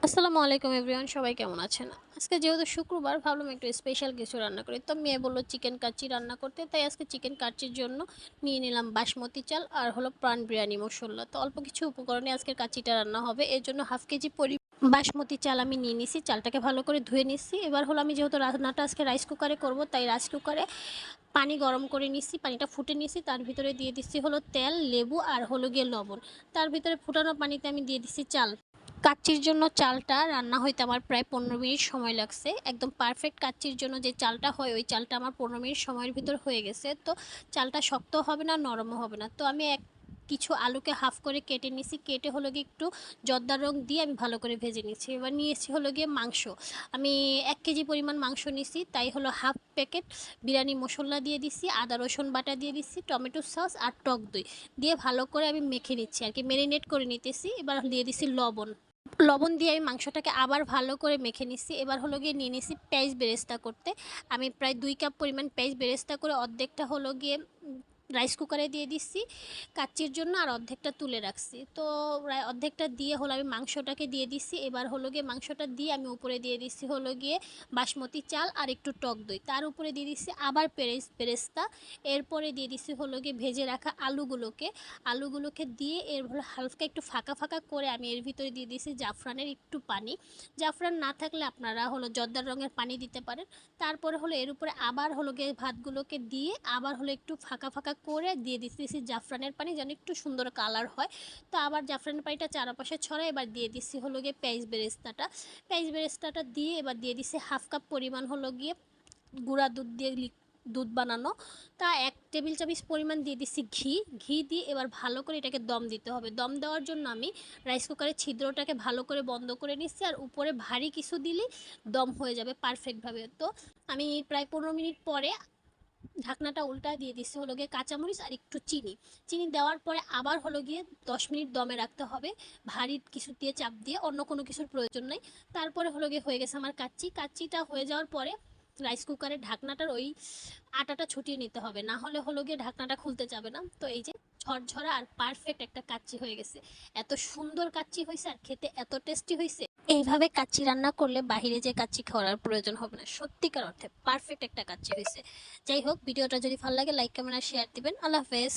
আসসালামু আলাইকুম এভরিওয়ান, সবাই কেমন আছেন? আজকে যেহেতু শুক্রবার, ভাবলাম একটু স্পেশাল কিছু রান্না করি। তো মেয়ে বললো চিকেন কাচ্চি রান্না করতে, তাই আজকে চিকেন কাচ্চির জন্য নিয়ে নিলাম বাসমতি চাল আর হলো প্রাণ বিরিয়ানি মশলা। তো অল্প কিছু উপকরণে আজকের কাচ্চিটা রান্না হবে। এর জন্য হাফ কেজি বাসমতি চাল আমি নিয়ে নিছি। চালটাকে ভালো করে ধুয়ে নিচ্ছি। এবার হলো আমি যেহেতু রান্নাটা আজকে রাইস কুকারে করব, তাই রাইস কুকারে পানি গরম করে নিচ্ছি, পানিটা ফুটে নিচ্ছি। তার ভিতরে দিয়ে দিচ্ছি হলো তেল, লেবু আর হলো গিয়ে লবণ। তার ভিতরে ফুটানো পানিতে আমি দিয়ে দিচ্ছি চাল। কাচ্চির জন্য চালটা রান্না হইতে আমার প্রায় 15 মিনিট সময় লাগছে। একদম পারফেক্ট কাচ্চির জন্য যে চালটা হয়, ওই চালটা আমার 15 মিনিট সময়ের ভিতর হয়ে গেছে। তো চালটা শক্ত হবে না, নরমও হবে না। তো আমি কিছু আলুকে হাফ করে কেটে নিছি। কেটে হলো গিয়ে একটু জর্দার রং দিয়ে আমি ভালো করে ভেজে নিচ্ছি। এবার নিয়েছি হলো গিয়ে মাংস। আমি 1 কেজি পরিমাণ মাংস নিছি, তাই হলো হাফ প্যাকেট বিরিয়ানি মশলা দিয়ে দিচ্ছি, আদা রসুন বাটা দিয়ে দিচ্ছি, টমেটো সস আর টক দই দিয়ে ভালো করে আমি মেখে নিচ্ছি আর কি, মেরিনেট করে নিতেছি। এবার দিয়ে দিচ্ছি লবণ। লবণ দিয়ে আমি মাংসটাকে আবার ভালো করে মেখে নিচ্ছি। এবার হলো গিয়ে নিয়ে নিচ্ছি পেঁয়াজ বেরেস্তা করতে। আমি প্রায় 2 কাপ পরিমাণ পেঁয়াজ বেরেস্তা করে অর্ধেকটা হলো গিয়ে রাইস কুকারে দিয়ে দিচ্ছি কাচ্চির জন্য, আর অর্ধেকটা তুলে রাখছি। তো অর্ধেকটা দিয়ে হলো আমি মাংসটাকে দিয়ে দিচ্ছি। এবার হলো গিয়ে মাংসটা দিয়ে আমি উপরে দিয়ে দিচ্ছি হলো গিয়ে বাসমতি চাল আর একটু টক দই। তার উপরে দিয়ে দিচ্ছি আবার বেরেস্তা। এরপরে দিয়ে দিচ্ছি হলো গিয়ে ভেজে রাখা আলুগুলোকে দিয়ে এর হালকা একটু ফাঁকা ফাঁকা করে আমি এর ভিতরে দিয়ে দিয়েছি জাফরানের একটু পানি। জাফরান না থাকলে আপনারা হলো জর্দার রঙের পানি দিতে পারেন। তারপরে হলো এর উপরে আবার হলো গিয়ে ভাতগুলোকে দিয়ে আবার হলো একটু ফাঁকা ফাঁকা করে দিয়ে দিতেছি জাফরানের পানি, যেন একটু সুন্দর কালার হয়। তো আবার জাফরানের পানিটা চারপাশে ছড়াই এবার দিয়ে দিচ্ছি হলো গিয়ে পেঁয়াজ বেরেস্তাটা দিয়ে এবার দিয়ে দিচ্ছি হাফ কাপ পরিমাণ হলো গিয়ে গুঁড়া দুধ দিয়ে দুধ বানানো। তা 1 টেবিল চামচ পরিমাণ দিয়ে দিচ্ছি ঘি দিয়ে এবার ভালো করে এটাকে দম দিতে হবে। দম দেওয়ার জন্য আমি রাইস কুকারের ছিদ্রটাকে ভালো করে বন্ধ করে নিচ্ছি, আর উপরে ভারী কিছু দিলেই দম হয়ে যাবে পারফেক্টভাবে। তো আমি প্রায় 15 মিনিট পরে ঢাকনাটা উল্টা দিয়ে দিচ্ছি হলো গিয়ে কাঁচামরিচ আর একটু চিনি দেওয়ার পরে আবার হলো গিয়ে 10 মিনিট দমে রাখতে হবে, ভারী কিছু দিয়ে চাপ দিয়ে, অন্য কোনো কিছুর প্রয়োজন নাই। তারপরে হলো গিয়ে হয়ে গেছে আমার কাচ্চিটা হয়ে যাওয়ার পরে রাইস কুকারের ঢাকনাটার ওই আটাটা ছুটিয়ে নিতে হবে, না হলে হলো গিয়ে ঢাকনাটা খুলতে যাবে না। তো এই যে ঝরঝরা আর পারফেক্ট একটা কাচ্চি হয়ে গেছে। এত সুন্দর কাচ্চি হয়েছে আর খেতে এত টেস্টি হয়েছে। এইভাবে কাচ্চি রান্না করলে বাহিরে যে কাচ্চি খাওয়ার প্রয়োজন হবে না। সত্যিকার অর্থে পারফেক্ট একটা কাচ্চি হয়েছে। যাই হোক, ভিডিওটা যদি ভালো লাগে লাইক কমেন্ট আর শেয়ার দিবেন। আল্লাহ হাফেজ।